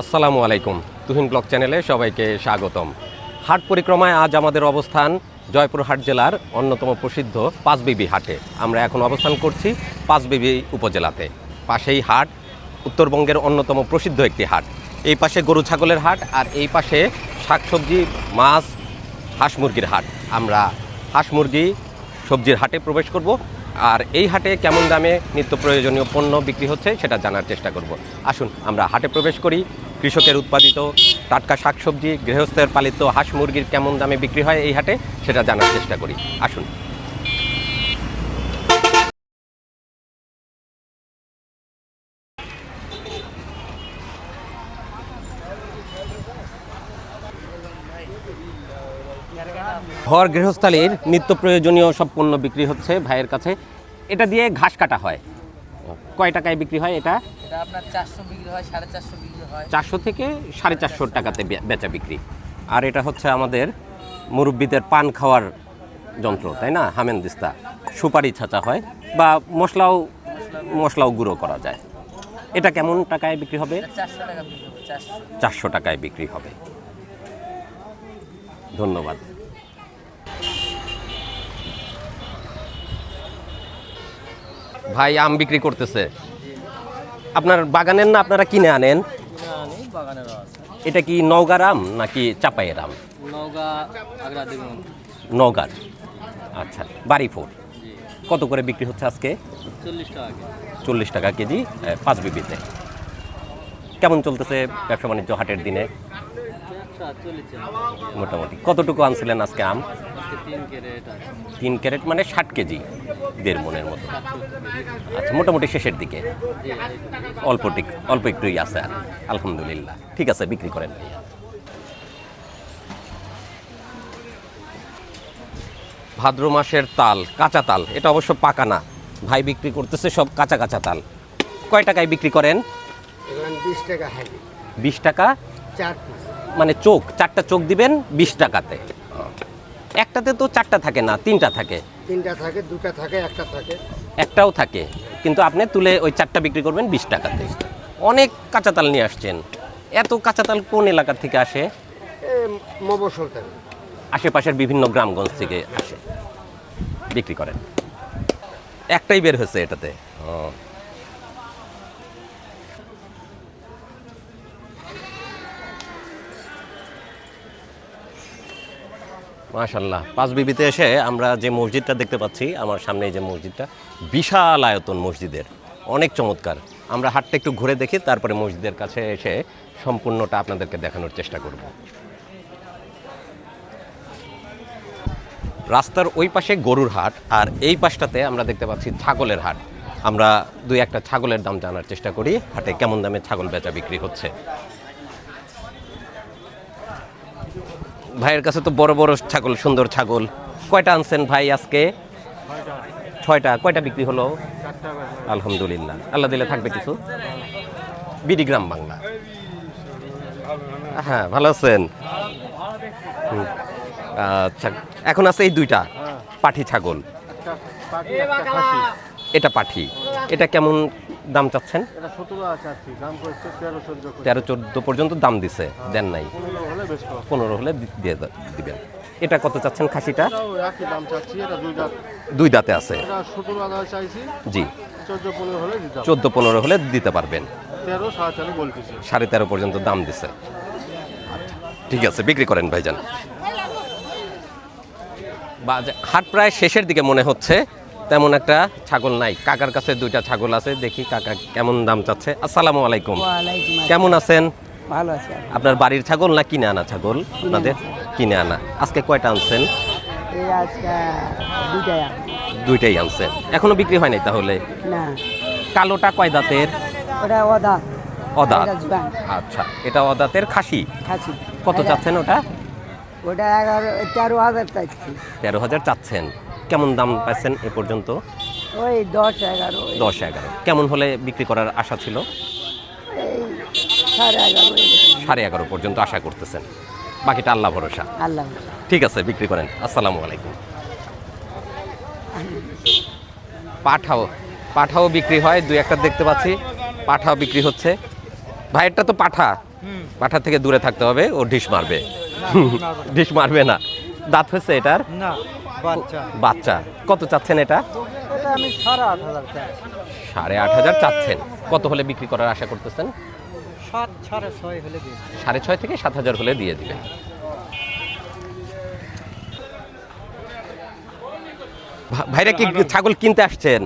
আসসালামু আলাইকুম। তুহিন ব্লগ চ্যানেলে সবাইকে স্বাগতম। হাট পরিক্রমায় আজ আমাদের অবস্থান জয়পুরহাট জেলার অন্যতম প্রসিদ্ধ পাঁচবিবি হাটে। আমরা এখন অবস্থান করছি পাঁচবিবি উপজেলাতে। পাশেই হাট, উত্তরবঙ্গের অন্যতম প্রসিদ্ধ একটি হাট। এই পাশে গরু ছাগলের হাট আর এই পাশে শাকসবজি, মাছ, হাঁস মুরগির হাট। আমরা হাঁস মুরগি সবজির হাটে প্রবেশ করব আর এই হাটে কেমন দামে নিত্য প্রয়োজনীয় পণ্য বিক্রি হচ্ছে সেটা জানার চেষ্টা করব। আসুন আমরা হাটে প্রবেশ করি। কৃষকের উৎপাদিত টাটকা শাকসবজি, গৃহস্থের পালিত হাঁস মুরগির কেমন দামে বিক্রি হয় এই হাটে সেটা জানার চেষ্টা করি। আসুন। ঘর গৃহস্থালির নিত্য প্রয়োজনীয় সব পণ্য বিক্রি হচ্ছে ভাইয়ের কাছে। এটা দিয়ে ঘাস কাটা হয়। কয় টাকায় বিক্রি হয় এটা? এটা আপনার 400 বিক্রি হয়, 450 বিক্রি হয়। 400 থেকে 450 টাকাতে বেচা বিক্রি। আর এটা হচ্ছে আমাদের মুরব্বিদের পান খাওয়ার যন্ত্র, তাই না? হামেনদিস্তা। সুপারি ছাঁচা হয় বা মশলাও গুঁড়ো করা যায়। এটা কেমন টাকায় বিক্রি হবে? 400 টাকা বিক্রি হবে। 400 টাকায় বিক্রি হবে। ধন্যবাদ। ভাই আম বিক্রি করতেছে। আপনার বাগানের না আপনারা কিনে আনেন? বাগানেরও আছে। এটা কি নওগাঁর আম নাকি চাপাইয়ের আম? নওগাঁ আগ্রা দিবেন। নওগাঁর। আচ্ছা, বাড়িফোর। কত করে বিক্রি হচ্ছে আজকে? 40 টাকা। 40 টাকা কেজি পাঁচবিবিতে। কেমন চলতেছে ব্যবসা বাণিজ্য হাটের দিনে? মোটামুটি। কতটুকু আনছিলেন আজকে আম? 3 ক্যারেট। 3 ক্যারেট মানে 60 কেজি, 1.5 মনের মতো। আচ্ছা, মোটামুটি শেষের দিকে। অল্প একটুই আছে আর। আলহামদুলিল্লাহ, ঠিক আছে, বিক্রি করেন ভাইয়া। ভাদ্র মাসের তাল, কাঁচা তাল। এটা অবশ্য পাকা না, ভাই বিক্রি করতেছে সব কাঁচা কাঁচা তাল। কয় টাকায় বিক্রি করেন? 20 টাকা হালি। 20 টাকা 4 পিস। মানে চোখ, 4টা চোখ দিবেন 20 টাকাতে। একটাতে তো 4টা থাকে না, 3টা থাকে। 3টা থাকে, 2টা থাকে, একটা থাকে। একটাও থাকে, কিন্তু আপনি তুলে ওই 4টা বিক্রি করবেন 20 টাকাতে। অনেক কাঁচা তাল নিয়ে আসছেন। এত কাঁচা তাল কোন এলাকার থেকে আসে? মফস্বল থাকে। আশেপাশের বিভিন্ন গ্রামগঞ্জ থেকে আসে, বিক্রি করেন। একটাই বের হয়েছে এটাতে। মাশাআল্লাহ। পাঁচবিবিতে এসে আমরা যে মসজিদটা দেখতে পাচ্ছি, আমার সামনে যে মসজিদটা, বিশাল আয়তন মসজিদের, অনেক চমৎকার। আমরা হাটটা একটু ঘুরে দেখি, তারপরে মসজিদের কাছে এসে সম্পূর্ণটা আপনাদেরকে দেখানোর চেষ্টা করব। রাস্তার ওই পাশে গরুর হাট আর এই পাশটাতে আমরা দেখতে পাচ্ছি ছাগলের হাট। আমরা দুই একটা ছাগলের দাম জানার চেষ্টা করি, হাটে কেমন দামে ছাগল বেচা বিক্রি হচ্ছে। ভাইয়ের কাছে তো বড় বড় ছাগল, সুন্দর ছাগল। কয়টা আনছেন ভাই আজকে? 6টা। কয়টা বিক্রি হলো? আলহামদুলিল্লাহ, আল্লাহ দিলে থাকবে কিছু। বিডি গ্রাম বাংলা। হ্যাঁ, ভালো আছেন? আচ্ছা, এখন আছে এই 2টা পাঠি ছাগল। এটা পাঠি। এটা কেমন দাম চাচ্ছেন? 13-14 পর্যন্ত দাম দিছে, দেন নাই? 15 হলে দিয়ে দিবেন। এটা কত চাচ্ছেন খাসিটা? 2 দাঁতে আছে। জি, 14-15 হলে দিতে পারবেন। 13.5 পর্যন্ত দাম দিছে। আচ্ছা, ঠিক আছে, বিক্রি করেন ভাইজান। হাট প্রায় শেষের দিকে মনে হচ্ছে, তেমন একটা ছাগল নাই। কাকার কাছে 2টা ছাগল আছে, দেখি কাকা কেমন দাম চাচ্ছে। আসসালামু আলাইকুম। কেমন আছেন? ভালো আছে। আপনার বাড়ির ছাগল না কিনে আনা ছাগল? আপনাদের কিনে আনা। আজকে কয়টা আনছেন? এই আজকে 2টাই আনছেন। এখনো বিক্রি হয় নাই তাহলে? না। কালোটা কয় দাঁতের? ওটা অদাঁত। অদাঁত। আচ্ছা, এটা অদাঁতের খাসি। খাসি। কত চাচ্ছেন ওটা? ওটা 13,000 চাইছি। 13,000 চাচ্ছেন। কেমন দাম পাচ্ছেন এ পর্যন্ত? ওই 10-11। 10-11। কেমন হলে বিক্রি করার আশা ছিল? এই 11.5। 11.5 পর্যন্ত আশা করতেছেন। বাকিটা আল্লাহ ভরসা। আল্লাহ। ঠিক আছে, বিক্রি করেন। আসসালামু আলাইকুম। পাঠাও বিক্রি হয়, 2 একটা দেখতে পাচ্ছি। পাঠাও বিক্রি হচ্ছে। ভাইয়েরটা তো পাঠা, পাঠার থেকে দূরে থাকতে হবে, ও ঢিস মারবে। ঢিস মারবে না। দাঁত হয়েছে এটার? না বাচ্চা বাচ্চা। কত চাচ্ছেন এটা? এটা আমি 8,500 চাই। 8,500 চাচ্ছেন। কত হলে বিক্রি করার আশা করতেছেন? 7 6.5 হলে দিই। 6.5 থেকে 7,000 হলে দিয়ে দিবেন। ভাইরা কি ছাগল কিনতে আসছেন?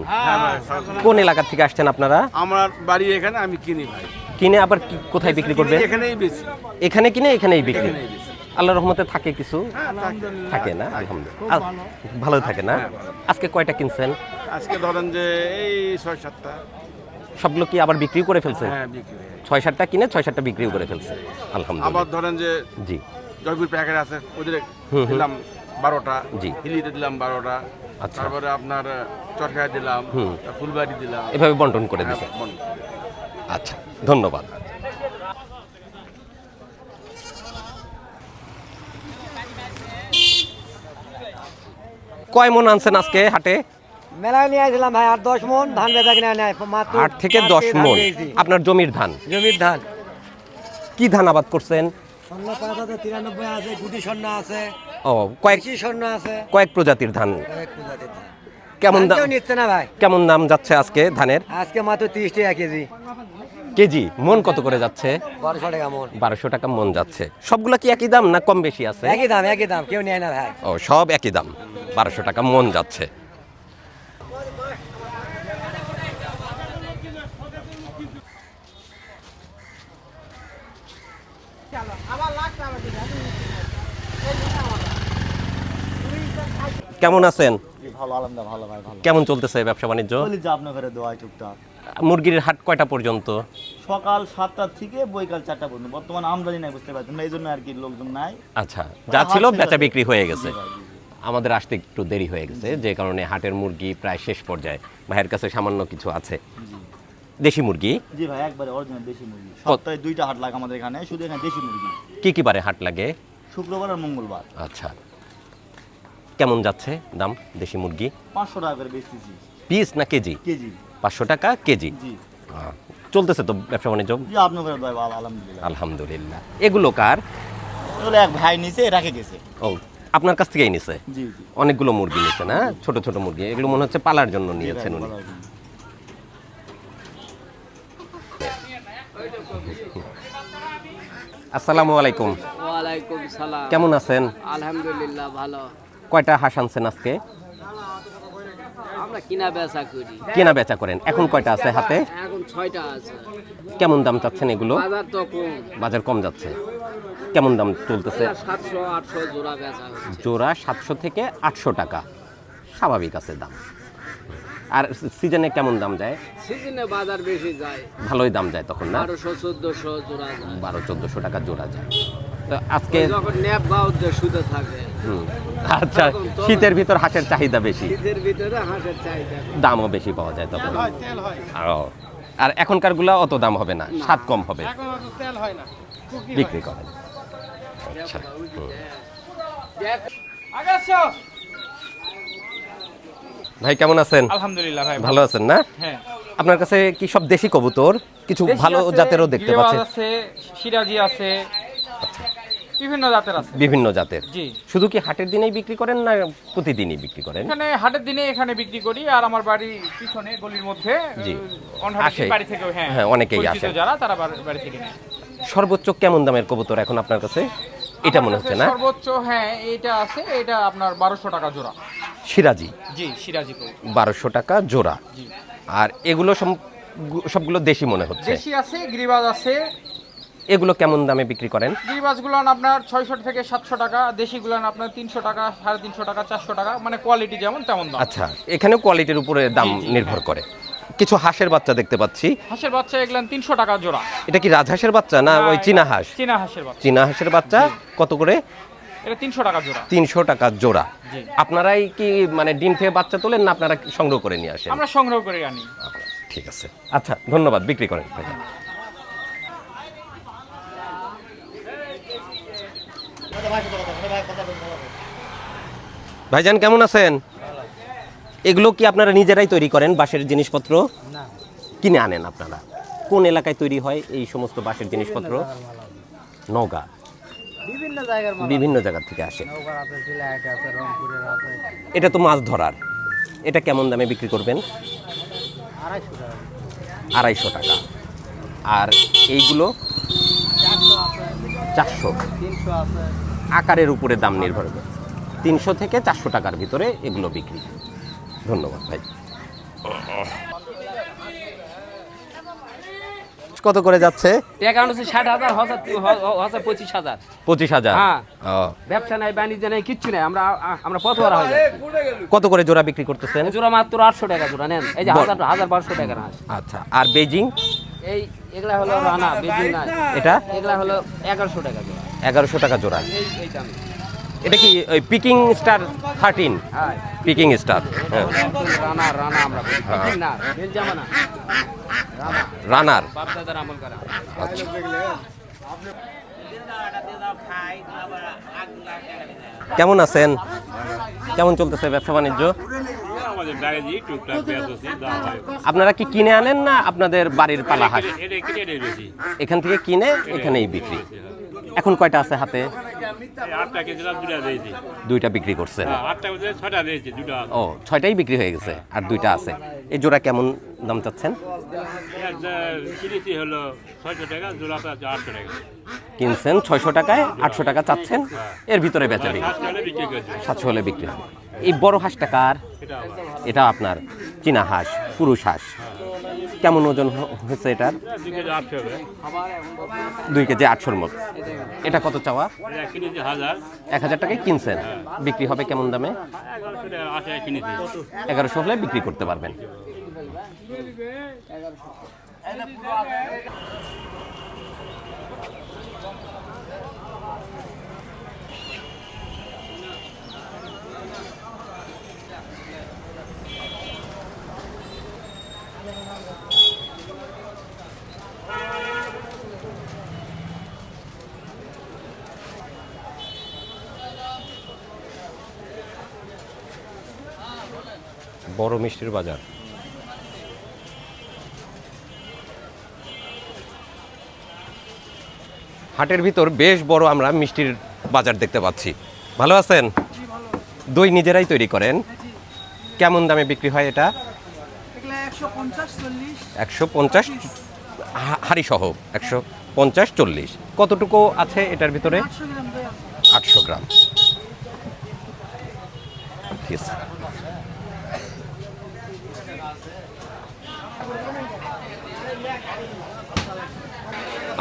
কোন এলাকা থেকে আসছেন আপনারা? আমার বাড়ি এখানে, আমি কিনি ভাই। কিনে আবার কোথায় বিক্রি করবেন? এখানেই বেশি। এখানে কিনে এখানেই বিক্রি। এখানেই বেশি। আল্লাহর রহমতে থাকে কিছু? আলহামদুলিল্লাহ। থাকে না? আলহামদুলিল্লাহ। ভালো থাকে না? আজকে কয়টা কিনছেন? আজকে ধরেন যে এই 6-7টা। সবগুলো কি আবার বিক্রি করে ফেলছেন? হ্যাঁ, বিক্রি হয়ে গেছে। 6-7টা কিনে 6-7টা বিক্রিও করে ফেলছেন। আলহামদুলিল্লাহ। আবার ধরেন যে জি জয়পুর প্যাকেট আছে, ওদের হুম। দিলাম 12টা, জি। হিলিতে দিলাম 12টা, আচ্ছা। তারপরে আপনার চরখায় দিলাম, হুম। ফুলবাড়ি দিলাম। এভাবে বন্টন করে হ্যাঁ, দিচ্ছেন। বন্ধ। আচ্ছা, ধন্যবাদ। কয় মন আনছেন আজকে হাটে? মেলায় নিয়ে আসলাম ভাই 8-10 মন ধান বেচা কিনা নেয় মাত্র 8 থেকে 10 মন। আপনার জমির ধান? জমির ধান কি ধান আবাদ করছেন? স্বর্ণ 5,93 আছে, গুটি স্বর্ণ আছে, ও, কয়েক দেশি স্বর্ণ আছে, কয়েক প্রজাতির ধান। অনেক প্রজাতির ধান। কেমন দাম? কেউ নিচ্ছে না ভাই। কেমন দাম যাচ্ছে আজকে ধানের? আজকে মাত্র 30 টাকা কেজি। কেজি? মন কত করে যাচ্ছে? 1200 টাকা মন। 1200 টাকা মন যাচ্ছে। সবগুলা কি একই দাম না কম বেশি আছে? একই দাম, কেউ নেয় না ভাই। ও, সব একই দাম, 1200 টাকা মন যাচ্ছে। কেমন আছেন? ভালো আলহামদুলিল্লাহ, ভালো ভাই, ভালো। কেমন চলতেছে ব্যবসা বাণিজ্য? বলি যে আপনার ঘরে দোয়াই টুকটাক। মুরগির হাট কয়টা পর্যন্ত? সকাল 7টা থেকে বৈকাল 4টা পর্যন্ত। বর্তমানে আমদানি নাই, বুঝতে পারছেন, এই জন্য আর কি লোকজন নাই। আচ্ছা, যা ছিল বেচা বিক্রি হয়ে গেছে। জি ভাই, জি। আমাদের আসতে একটু দেরি হয়ে গেছে, যে কারণে হাটের মুরগি প্রায় শেষ পর্যায়ে। ভাইয়ের কাছে সামান্য কিছু আছে। দেশি মুরগি জি ভাই, একবারে অরিজিনাল দেশি মুরগি। সপ্তাহে 2টা হাট লাগে আমাদের এখানে, শুধু এখানে দেশি মুরগি। কি কি বারে হাট লাগে? শুক্রবার আর মঙ্গলবার। আচ্ছা, কেমন যাচ্ছে দাম দেশি মুরগি? 500 টাকা করে বেচতেছি পিস না কেজি? কেজি। 500 টাকা কেজি। জি চলতেছে তো ব্যবসা বাণিজ্য? জি, আপনার ঘরে দোয়াই ভালো আলহামদুলিল্লাহ। আলহামদুলিল্লাহ। এগুলো কার? এগুলো এক ভাই নিচে রেখে গেছে। ও, আপনার কাছ থেকেই নিছে? জি জি। অনেকগুলো মুরগি নিছে না? ছোট ছোট মুরগি, এগুলো মনে হচ্ছে পালার জন্য জি ভাই, নিয়েছেন উনি। ভালো আছেন। আসসালামু আলাইকুম। ওয়ালাইকুম সালাম। কেমন আছেন? আলহামদুলিল্লাহ ভালো। কয়টা হাঁস আনছেন আজকে? আমরা কিনা বেচা করি। কেনা বেচা করেন। এখন কয়টা আছে হাতে? এখন 6টা আছে। কেমন দাম চাচ্ছেন এগুলো? বাজার তো কম। বাজার কম যাচ্ছে। কেমন দাম চলতেছে? 700-800 জোড়া বেচা হচ্ছে। জোড়া 700 থেকে 800 টাকা, স্বাভাবিক আছে দাম। আর সিজনে কেমন দাম যায়? সিজনে বাজার বেশি যায়, ভালোই দাম যায় তখন না? 1200-1400 জোড়া যায়। 1200-1400 টাকা জোড়া যায়। তো আজকে যখন ন্যাপ বাউদ্দে শুতে থাকে, হুম, আচ্ছা, শীতের ভিতর হাঁসের চাহিদা বেশি, শীতের ভিতরে হাঁসের চাহিদা। দামও বেশি পাওয়া যায় তখন। ও, আর এখনকার গুলা অত দাম হবে না, স্বাদ কম হবে, বিক্রি করেন। আচ্ছা, হুম। ভাই কেমন আছেন? আলহামদুলিল্লাহ ভাই ভালো আছেন না? হ্যাঁ, আপনার কাছে কি সব দেশি কবুতর? কিছু দেশি ভালো আছে, জাতেরও দেখতে গিরিবাজ পাচ্ছি। আছে, সিরাজি আছে, বিভিন্ন জাতের আছে। বিভিন্ন জাতের। জি। শুধু কি হাটের দিনেই বিক্রি করেন না প্রতিদিনই বিক্রি করেন? এখানে হাটের দিনে এখানে বিক্রি করি, আর আমার বাড়ি পিছনে গলির মধ্যে জি। অনহাটের আসে। বাড়ি থেকেও, হ্যাঁ হ্যাঁ, অনেকেই পরিচিত আসে। যারা, তারা বাড়ি থেকে নেয়। সর্বোচ্চ কেমন দামের কবুতর এখন আপনার কাছে? এটা মনে আমার হচ্ছে কাছে না? সর্বোচ্চ, হ্যাঁ এটা আছে, এটা আপনার 1200 টাকা জোড়া। সিরাজি জি, সিরাজি কবুতর। 1200 টাকা জোড়া। জি। আর এগুলো সবগুলো দেশি মনে হচ্ছে। দেশি আছে, গিরিবাজ আছে। এগুলো কেমন দামে বিক্রি করেন? গিরিবাজগুলো আপনার 600 থেকে 700 টাকা, দেশিগুলো আপনার 300 টাকা, 350 টাকা, 400 টাকা, মানে কোয়ালিটি যেমন তেমন দাম। আচ্ছা, এখানেও কোয়ালিটির উপরে দাম জি, জি, নির্ভর হ্যাঁ। করে। কিছু হাঁসের বাচ্চা দেখতে পাচ্ছি। হাঁসের বাচ্চা এগুলো 300 টাকা জোড়া। এটা কি রাজহাঁসের বাচ্চা না ওই চীনা হাঁস? চীনা হাঁসের বাচ্চা। চীনা হাঁসের বাচ্চা কত করে? এটা 300 টাকা জোড়া। 300 টাকা জোড়া। জি। আপনারাই কি মানে ডিম থেকে বাচ্চা তোলেন না আপনারা সংগ্রহ করে নিয়ে আসেন? আমরা সংগ্রহ করে আনি। ঠিক আছে, আচ্ছা, ধন্যবাদ, বিক্রি করেন ভাই। ভাইজান কেমন আছেন? এগুলো কি আপনারা নিজেরাই তৈরি করেন বাঁশের জিনিসপত্র? কিনে আনেন আপনারা? কোন এলাকায় তৈরি হয় এই সমস্ত বাঁশের জিনিসপত্র? নওগাঁ বিভিন্ন জায়গার বিভিন্ন জায়গা থেকে আসে। নৌকার আছে, সিলেট আছে, রংপুরের আছে। এটা তো মাছ ধরার, এটা কেমন দামে বিক্রি করবেন? 250 টাকা। 250 টাকা। আর এইগুলো 400 আছে, 400। 300 আছে। আকারের উপরে দাম নির্ভর করে। 300 থেকে 400 টাকার ভিতরে এগুলো বিক্রি। ধন্যবাদ ভাই। কত করে যাচ্ছে? টাকা হচ্ছে 60,000 হচ্ছে 25,000। 25,000। হ্যাঁ। ও, ব্যবসা নাই, বাণিজ্য নাই, কিচ্ছু নাই, আমরা পথওয়ারা হয়ে যাচ্ছি। কত করে জোড়া বিক্রি করতেছেন? জোড়া মাত্র 800 টাকা জোড়া নেন, এই যে 1200 টাকা না। আচ্ছা, আর বেজিং? এই এগুলা হলো রানা বেজিং না, এটা এগুলা হলো 1100 টাকা জোড়া। 1100 টাকা জোড়া। এই দাম। এটা কি ওই পিকিং স্টার 13? হ্যাঁ, পিকিং স্টার। হ্যাঁ, রানা রানা আমরা বলি। বেজিং না, বেলজামা না, রানা রানার। বাপদাদার আমল করা। আচ্ছা, কেমন আছেন? কেমন চলতেছে ব্যবসা বাণিজ্য? আপনারা কি কিনে আনেন না আপনাদের বাড়ির পালা হাঁস? এখান থেকে কিনে এখানেই বিক্রি। এখন কয়টা আছে হাতে? 2টা বিক্রি করছেন। ও, 6টাই বিক্রি হয়ে গেছে আর 2টা আছে। এই জোড়া কেমন দাম চাচ্ছেন? কিনছেন 600 টাকায়, 800 টাকা চাচ্ছেন, এর ভিতরে বেচা বিক্রি 700 হলে বিক্রি হবে। এই বড় হাঁসটা কার? এটা আপনার চীনা হাঁস, পুরুষ হাঁস। কেমন ওজন হয়েছে এটার? 2 কেজি 800-র মতো। এটা কত চাওয়া? 1000 টাকায় কিনছেন, বিক্রি হবে কেমন দামে? 1100 হলে বিক্রি করতে পারবেন। বড় মিষ্টির বাজার। হাটের ভিতর বেশ বড় আমরা মিষ্টির বাজার দেখতে পাচ্ছি। ভালো আছেন? দই নিজেরাই তৈরি করেন? কেমন দামে বিক্রি হয় এটা? 150 হাড়ি সহ 150-40। কতটুকু আছে এটার ভিতরে? 800 গ্রাম। ঠিক আছে।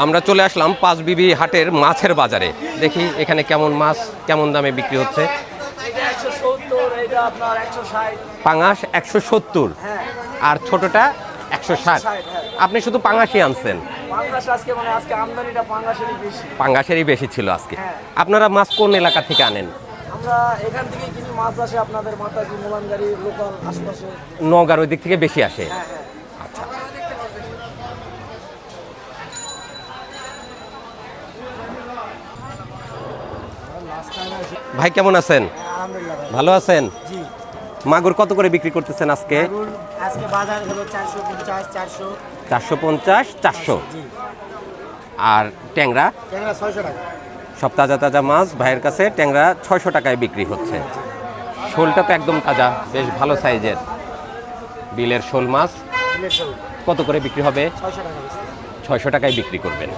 আমরা চলে আসলাম পাঁচবিবি হাটের মাছের বাজারে। দেখি এখানে কেমন মাছ কেমন দামে বিক্রি হচ্ছে। পাঙাশ 170 আর ছোটটা 160। আপনি শুধু পাঙাশই আনছেন? পাঙাশেরই বেশি ছিল আজকে। আপনারা মাছ কোন এলাকা থেকে আনেন? আমরা এখান থেকে কিনি, মাছ আসে আপনাদের মাতাজি মোলানগাড়ি লোকাল আশপাশে। নওগাঁর ওই দিক থেকে বেশি আসে। আচ্ছা, ভাই কেমন আছেন? ভালো আছেন? মাগুর কত করে বিক্রি করতেছেন আজকে? আজকে বাজার হলো 450 400। 450 400। আর ট্যাংরা? ট্যাংরা 600 টাকা। সব তাজা তাজা মাছ ভাইয়ের কাছে ট্যাংরা 600 টাকায় বিক্রি হচ্ছে। শোলটা তো একদম তাজা, বেশ ভালো সাইজের বিলের শোল মাছ। কত করে বিক্রি হবে? 600 টাকা। 600 টাকায় বিক্রি করবেন।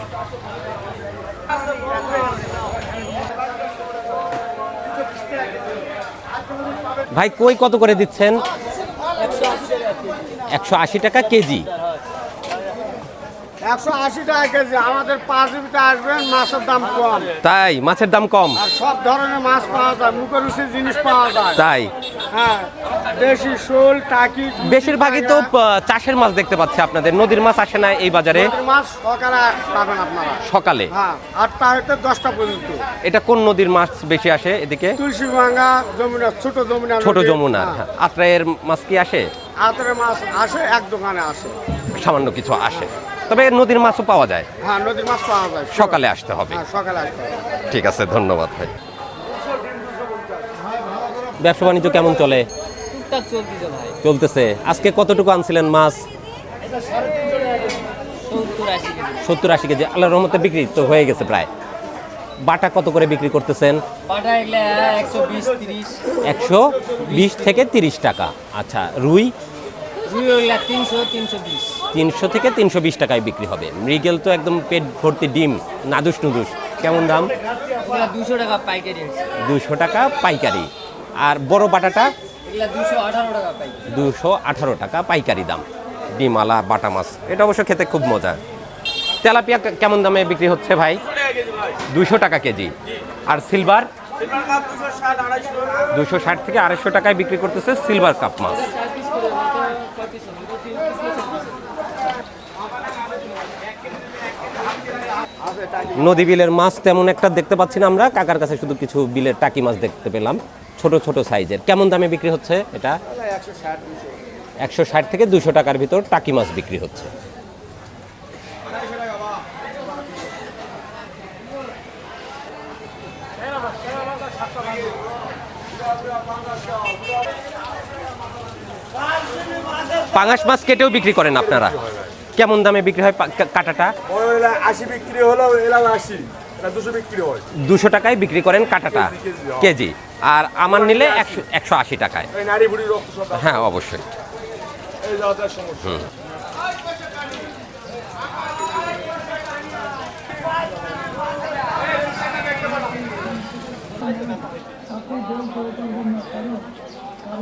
ভাই কই কত করে দিচ্ছেন? 180 টাকা কেজি। 180 টাকা কেজি। আমাদের 5 বিটা আসবেন, মাছের দাম কম। তাই মাছের দাম কম? আর সব ধরনের মাছ পাওয়া যায়, মুখের রুচির জিনিস পাওয়া যায়। তাই? হ্যাঁ, দেশি শোল, টাকি। বেশিরভাগই তো চাষের মাছ দেখতে পাচ্ছি আপনাদের। নদীর মাছ আসে না এই বাজারে? নদীর মাছ সকালে পাবেন আপনারা। সকালে? হ্যাঁ, 8টা হইতে 10টা পর্যন্ত। এটা কোন নদীর মাছ বেশি আসে এদিকে? তুলসীভাঙ্গা, যমুনা, ছোট যমুনা। ছোট যমুনার। আত্রায়ের মাছ কি আসে? আতরের মাছ আসে, এক দোকানে আসে, সামান্য কিছু আসে। তবে নদীর মাছও পাওয়া যায়? হ্যাঁ, নদীর মাছ পাওয়া যায়। সকালে আসতে হবে। হ্যাঁ, সকালে আসতে হবে। ঠিক আছে, ধন্যবাদ ভাই। ব্যবসা বাণিজ্য কেমন চলে? চলতেছে। আজকে কতটুকু আনছিলেন মাছ? 70-80 কেজি। 70-80 কেজি। আল্লাহর রহমতে বিক্রি তো হয়ে গেছে প্রায়। বাটা কত করে বিক্রি করতেছেন? বাটা এগুলা 120 30 120 থেকে 30 টাকা। আচ্ছা, রুই? রুই ওগুলা 300 320 300 থেকে 320 টাকায় বিক্রি হবে। মৃগেল তো একদম পেট ভর্তি ডিম, নাদুস নুদুস, কেমন দাম? এগুলা 200 টাকা পাইকারি আছে 200 টাকা পাইকারি। আর বড় বাটাটা? এগুলা 218 টাকা পাইকারি 218 টাকা পাইকারি দাম। ডিমালা বাটা মাছ, এটা অবশ্য খেতে খুব মজা। তেলাপিয়া কেমন দামে বিক্রি হচ্ছে ভাই? 200 টাকা কেজি। আর সিলভার? 260 থেকে 250 টাকায় বিক্রি করতেছে সিলভার কাপ মাছ। নদী বিলের মাছ তেমন একটা দেখতে পাচ্ছি না আমরা। কাকার কাছে শুধু কিছু বিলের টাকি মাছ দেখতে পেলাম, ছোট ছোট সাইজের। কেমন দামে বিক্রি হচ্ছে এটা? 160 থেকে 200 টাকার ভিতর টাকি মাছ বিক্রি হচ্ছে। পাঙাশ মাছ কেটেও বিক্রি করেন আপনারা? কেমন দামে বিক্রি হয় কাটাটা? 80 বিক্রি হলো, এলা 80, এটা 200 বিক্রি হয়। 200 টাকায় বিক্রি করেন কাটাটা কেজি। আর আমার নিলে 180 টাকায়। এই নারী বুড়ি রক্ত সব হ্যাঁ, অবশ্যই। এই যাওয়ার সমস্যা।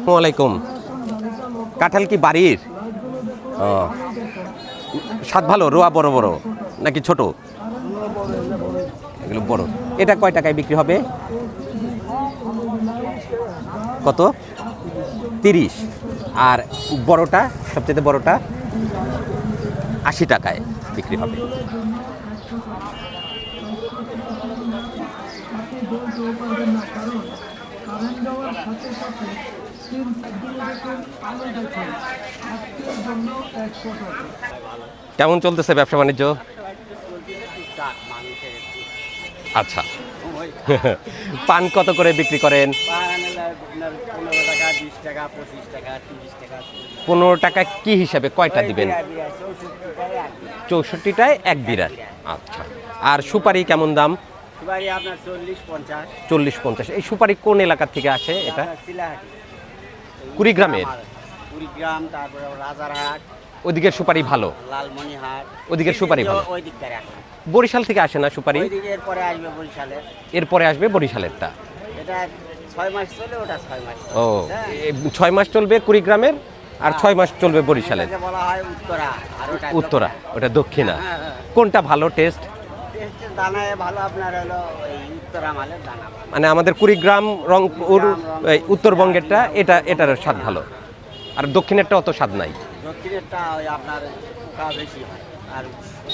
ওয়ালাইকুম। কাঁঠাল কি বাড়ির? ও, স্বাদ ভালো? রোয়া বড় বড় নাকি ছোট? এগুলো বড়। এটা কয় টাকায় বিক্রি হবে? কত? 30। আর বড়টা, সবচেয়ে বড়টা 80 টাকায় বিক্রি হবে। কেমন চলতেছে ব্যবসা বাণিজ্য? আচ্ছা। পান কত করে বিক্রি করেন? 15 টাকা কি হিসাবে কয়টা দিবেন? 64টায় 1 বিড়া। আচ্ছা। আর সুপারি কেমন দাম? সুপারি আপনার 40 50 40-50। এই সুপারি কোন এলাকা থেকে আসে এটা? কুড়িগ্রামের? কুড়িগ্রাম, তারপরে রাজারহাট, ওদিকের সুপারি ভালো? লালমনিহাট, ওদিকের সুপারি ভালো? ওই দিককার এখন বরিশাল থেকে আসে না সুপারি? ওই দিকের পরে আসবে বরিশালের, এরপরে আসবে বরিশালেরটা। এটা 6 মাস চলে, ওটা 6 মাস চলে। ও, হ্যাঁ। 6 মাস চলবে কুড়িগ্রামের, আর 6 মাস চলবে বরিশালের। এটাকে বলা হয় উত্তরা, আর ওটা উত্তরা, ওটা দক্ষিণা। হ্যাঁ, হ্যাঁ। কোনটা ভালো টেস্ট? টেস্টের দানায় ভালো আপনার হলো এই উত্তরা মালের দানা ভালো। মানে আমাদের কুড়িগ্রাম, রংপুর, এই উত্তরবঙ্গেরটা এটার স্বাদ ভালো, আর দক্ষিণেরটা অত স্বাদ নাই। দক্ষিণেরটা ওই আপনার পোকা বেশি হয় আর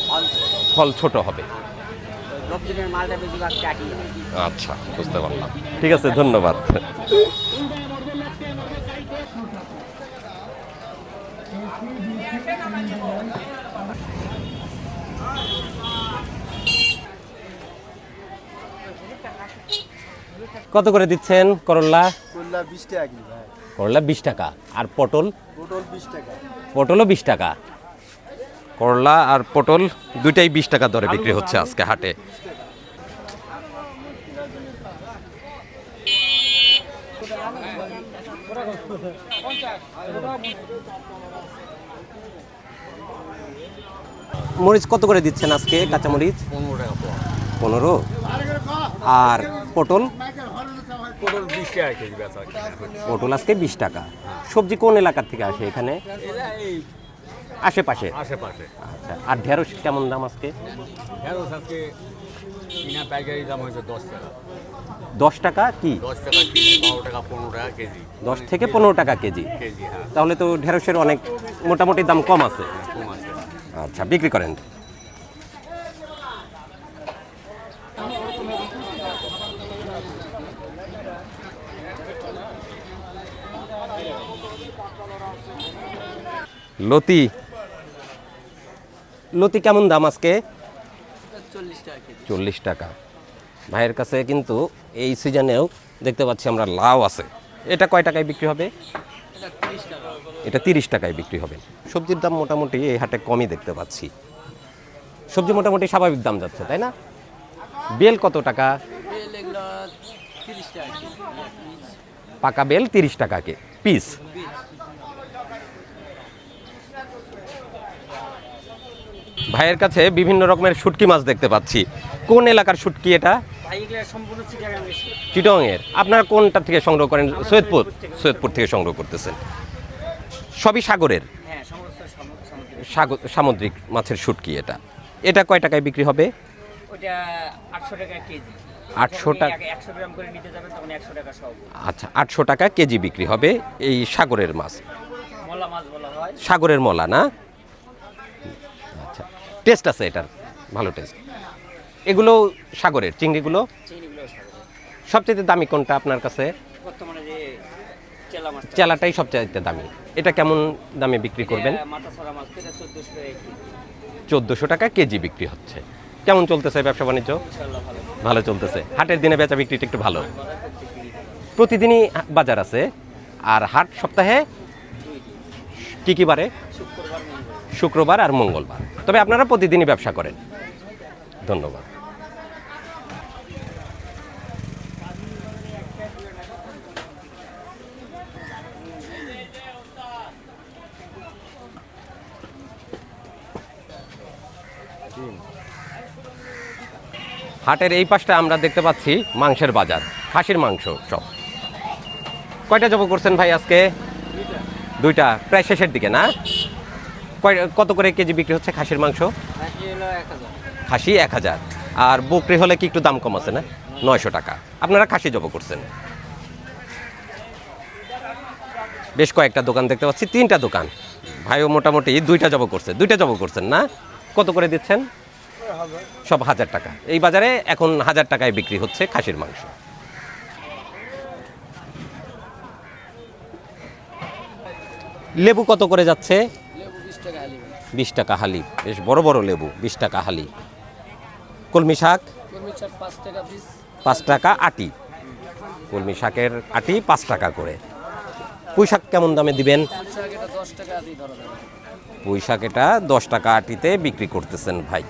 ফল ছোট। ফল ছোট হবে। ওই দক্ষিণের মালটা বেশিরভাগ চাটি হয়। আচ্ছা, বুঝতে পারলাম। ঠিক আছে, ধন্যবাদ। কত করে দিচ্ছেন করলা? করলা 20 টাকা কিলো ভাই। করলা 20 টাকা। আর পটল? পটল 20 টাকা। পটলও 20 টাকা। করলা আর পটল দুইটাই 20 টাকা দরে বিক্রি হচ্ছে আজকে হাটে। মরিচ কত করে দিচ্ছেন আজকে? কাঁচা মরিচ 15 টাকা পোয়া। 15। আর পটল? পটল 20 টাকা কেজি বেচা। পটল আজকে 20 টাকা। সবজি কোন এলাকার থেকে আসে এখানে? এই আশেপাশে। আশেপাশে। আচ্ছা। আর ঢেঁড়স কেমন দাম আজকে? ঢেঁড়স আজকে কিনা পাইকারি দাম হয়েছে 10 টাকা। 10 টাকা কি? 10 টাকা কেজি, 12 টাকা 15 টাকা কেজি। 10 থেকে 15 টাকা কেজি। কেজি, হ্যাঁ, তাহলে তো ঢেঁড়সের অনেক মোটামুটি দাম কম আছে। কম আছে। আচ্ছা, বিক্রি করেন। লতি, লতি কেমন দাম আজকে? 40 টাকা। ভাইয়ের কাছে কিন্তু এই সিজনেও দেখতে পাচ্ছি আমরা লাউ আছে। এটা কয় টাকায় বিক্রি হবে? এটা 30 টাকায় বিক্রি হবে। সবজির দাম মোটামুটি এই হাটে কমই দেখতে পাচ্ছি। সবজি মোটামুটি স্বাভাবিক দাম যাচ্ছে, তাই না? বেল কত টাকা? বেল এগুলো 30 টাকা কেজি। পাকা বেল 30 টাকা পিস। ভাইয়ের কাছে বিভিন্ন রকমের শুটকি মাছ দেখতে পাচ্ছি। কোন এলাকার শুটকি এটা? ভাই এগুলো সম্পূর্ণ চিটাগাং এর। চিটংয়ের। আপনারা কোনটা থেকে সংগ্রহ করেন? সৈয়দপুর। সৈয়দপুর থেকে সংগ্রহ করতেছেন। সবই সাগরের, হ্যাঁ, সমস্ত সামুদ্রিক। সামুদ্রিক মাছের শুটকি এটা। এটা কয় টাকায় বিক্রি হবে? ওটা 800 টাকা কেজি। 800 টাকা। 100 গ্রাম করে নিতে যাবেন তখন 100 টাকা সব। আচ্ছা, 800 টাকা কেজি বিক্রি হবে এই সাগরের মাছ। মলা মাছ বলা হয়। সাগরের মলা না? আচ্ছা, টেস্ট আছে এটার, ভালো টেস্ট। এগুলো সাগরের চিংড়িগুলো। চিংড়িগুলো সাগরের। সবচেয়ে দামি কোনটা আপনার কাছে? বর্তমানে যে চেলা মাছ। চেলাটাই সবচেয়ে দামি। এটা কেমন দামে বিক্রি করবেন? মাথা ছাড়া মাছ এটা 1400 টাকা কেজি। 1400 টাকা কেজি বিক্রি হচ্ছে। কেমন চলতেছে ব্যবসা বাণিজ্য? ইনশাআল্লাহ ভালো। ভালো চলতেছে। হাটের দিনে বেচা বিক্রিটা একটু ভালো। প্রতিদিনই বাজার আছে। আর হাট সপ্তাহে কি কি বারে? শুক্রবার, মঙ্গলবার। শুক্রবার আর মঙ্গলবার। তবে আপনারা প্রতিদিনই ব্যবসা করেন। ধন্যবাদ। হাটের এই পাশটা আমরা দেখতে পাচ্ছি মাংসের বাজার, খাসির মাংস সব। কয়টা জব করছেন ভাই আজকে? দুইটা। প্রায় শেষের দিকে না? কত করে কেজি বিক্রি হচ্ছে খাসির মাংস? খাসি হলো 1000। খাসি 1000। আর বকরি হলে কি একটু দাম কম আছে না? 900 টাকা। আপনারা খাসি জব করছেন। বেশ কয়েকটা দোকান দেখতে পাচ্ছি, 3টা দোকান। ভাইও মোটামুটি 2টা জব করছে। 2টা জব করছেন না? কত করে দিচ্ছেন? সব 1000 টাকা। এই বাজারে এখন 1000 টাকায় বিক্রি হচ্ছে খাসির মাংস। লেবু কত করে যাচ্ছে? লেবু 20 টাকা হালি। 20 টাকা হালি। বেশ বড় বড় লেবু, 20 টাকা হালি। কলমি শাক? কলমি শাক 5 টাকা পিস। 5 টাকা আটি। কলমি শাকের আটি 5 টাকা করে। পুঁই শাক কেমন দামে দিবেন? শাক এটা 10 টাকা আদি ধরা যাবে। পুঁই শাক এটা 10 টাকা আটিতে বিক্রি করতেছেন ভাই।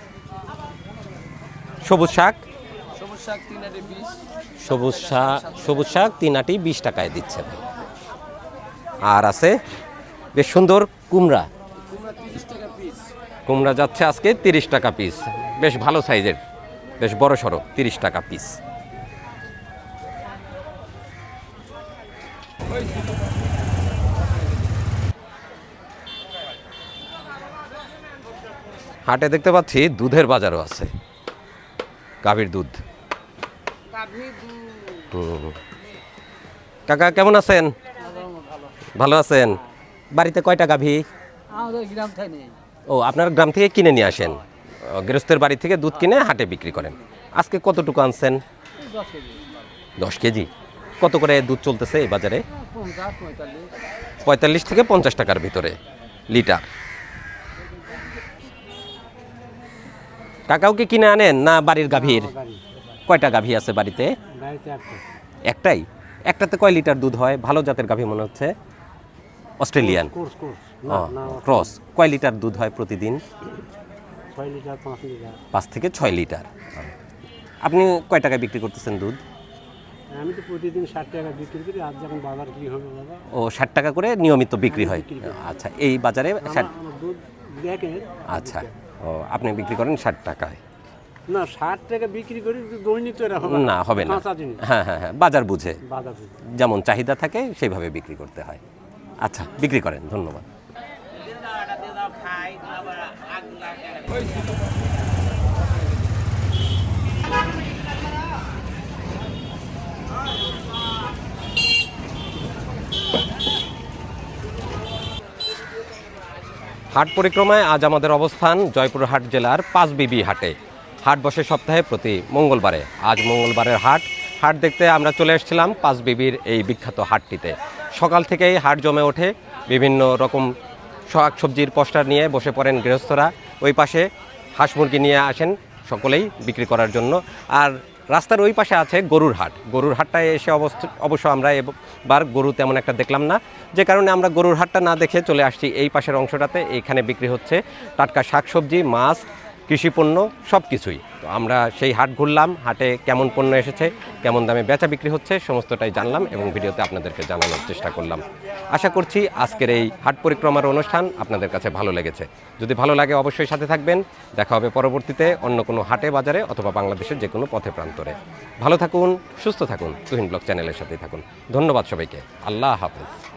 সবুজ শাক? সবুজ শাক 3 আটি পিস। সবুজ শাক 3 আটি 20 টাকায় দিচ্ছে ভাই। আর আছে বেশ সুন্দর কুমড়া। কুমড়া 30 টাকা পিস। কুমড়া যাচ্ছে আজকে 30 টাকা পিস। বেশ ভালো সাইজের, বেশ বড় সড়ো, 30 টাকা পিস। হাটে দেখতে পাচ্ছি দুধের বাজারও আছে, গাভীর দুধ। কাকা কেমন আছেন? ভালো আছেন? বাড়িতে কয়টা গাভী? আমাদের গ্রাম থেকে নেই। ও, আপনার গ্রাম থেকে কিনে নিয়ে আসেন? গৃহস্থের বাড়ি থেকে দুধ কিনে হাটে বিক্রি করেন। আজকে কতটুকু আনছেন? 10 কেজি। 10 কেজি। কত করে দুধ চলতেছে এই বাজারে? 50, 45। 45 থেকে 50 টাকার ভিতরে লিটার। কাকাও কি কিনে আনেন না বাড়ির গাভীর? কয়টা গাভী আছে বাড়িতে? একটাই। একটাতে কয় লিটার দুধ হয়? ভালো জাতের গাভী মনে হচ্ছে। Australian cross. কয় লিটার দুধ হয় প্রতিদিন? 5 থেকে 6 লিটার। আপনি কয় টাকায় বিক্রি করতেছেন দুধ? আমি তো প্রতিদিন 60 টাকা বিক্রি করি। আজ যখন বাজার কি হবে বাবা? ও, 60 টাকা করে নিয়মিত বিক্রি হয়। আচ্ছা, এই বাজারে 60। আমার দুধ দেখে আচ্ছা, ও, আপনি বিক্রি করেন 60 টাকায়? না, 60 টাকা বিক্রি করি, দৈনিক তো এরা হবে না, হবে না। কাঁচা জিনিস হ্যাঁ হ্যাঁ হ্যাঁ, বাজার বুঝে বাজার থেকে। যেমন চাহিদা থাকে সেইভাবে বিক্রি করতে হয়। আচ্ছা, বিক্রি করেন। ধন্যবাদ। হাট পরিক্রমায় আজ আমাদের অবস্থান জয়পুরহাট জেলার পাঁচবিবি হাটে। হাট বসে সপ্তাহে প্রতি মঙ্গলবারে। আজ মঙ্গলবারের হাট। হাট দেখতে আমরা চলে এসেছিলাম পাঁচবিবির এই বিখ্যাত হাটটিতে। সকাল থেকেই হাট জমে ওঠে। বিভিন্ন রকম শাক সবজির পোস্টার নিয়ে বসে পড়েন গৃহস্থরা। ওই পাশে হাঁস মুরগি নিয়ে আসেন সকলেই বিক্রি করার জন্য। আর রাস্তার ওই পাশে আছে গরুর হাট। গরুর হাটটায় এসে অবশ্য আমরা এবার গরু তেমন একটা দেখলাম না, যে কারণে আমরা গরুর হাটটা না দেখে চলে আসছি এই পাশের অংশটাতে। এইখানে বিক্রি হচ্ছে টাটকা শাকসবজি, মাছ, কৃষিপণ্য সব কিছুই। তো আমরা সেই হাট ঘুরলাম, হাটে কেমন পণ্য এসেছে, কেমন দামে বেচা বিক্রি হচ্ছে সমস্তটাই জানলাম এবং ভিডিওতে আপনাদেরকে জানানোর চেষ্টা করলাম। আশা করছি আজকের এই হাট পরিক্রমার অনুষ্ঠান আপনাদের কাছে ভালো লেগেছে। যদি ভালো লাগে অবশ্যই সাথে থাকবেন। দেখা হবে পরবর্তীতে অন্য কোনো হাটে বাজারে অথবা বাংলাদেশের যে কোনো পথে প্রান্তরে। ভালো থাকুন, সুস্থ থাকুন, তুহিন ব্লগ চ্যানেলের সাথেই থাকুন। ধন্যবাদ সবাইকে। আল্লাহ হাফেজ।